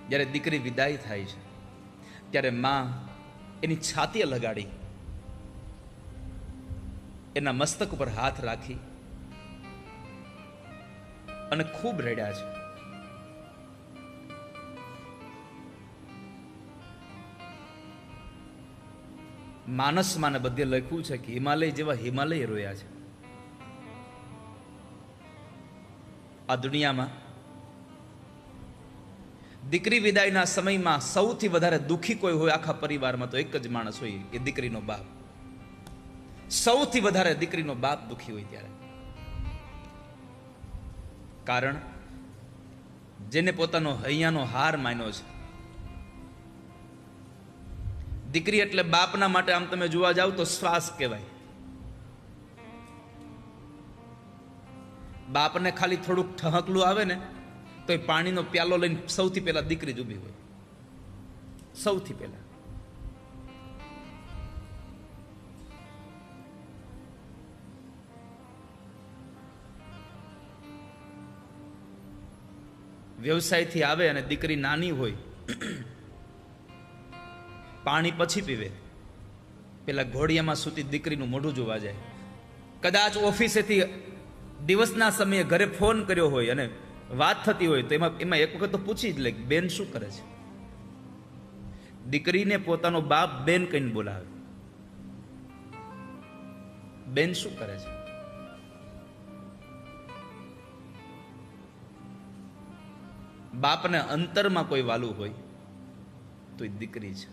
જ્યારે દીકરી વિદાય થાય છે ત્યારે માં એની છાતીએ લગાડી એના મસ્તક ઉપર હાથ રાખી અને ખૂબ રડ્યા છે. માનસમાં બધે લખ્યું છે કે હિમાલય જેવા હિમાલય રોયા છે. આ દુનિયામાં દીકરી વિદાયના સમયમાં સૌથી વધારે દુઃખી કોઈ હોય આખા પરિવારમાં તો એક જ માણસ હોય, એ દીકરીનો બાપ. સૌથી વધારે દીકરીનો બાપ દુઃખી હોય ત્યારે. કારણ જેને પોતાનો હૈયાનો હાર માન્યો છે. દીકરી એટલે બાપના માટે આમ તમે જોવા જાવ તો શ્વાસ કહેવાય. બાપને ખાલી થોડુંક ઠહકલું આવે ને તો એ પાણીનો પ્યાલો લઈને સૌથી પહેલા દીકરી જ ઊભી હોય. સૌથી પહેલા. વ્યવસાયથી આવે અને દીકરી નાની હોય, પાણી પછી પીવે, પેલા ઘોડિયામાં સૂતી દીકરીનું મોઢું જોવા જાય. કદાચ ઓફિસેથી દિવસના સમયે ઘરે ફોન કર્યો હોય અને વાત થતી હોય તો એમાં એક વખત તો પૂછી જ લે બેન શું કરે છે. દીકરીને પોતાનો બાપ બેન કહીને બોલાવે. બેન શું કરે છે. બાપને અંતરમાં કોઈ વાલું હોય તો એ દીકરી છે.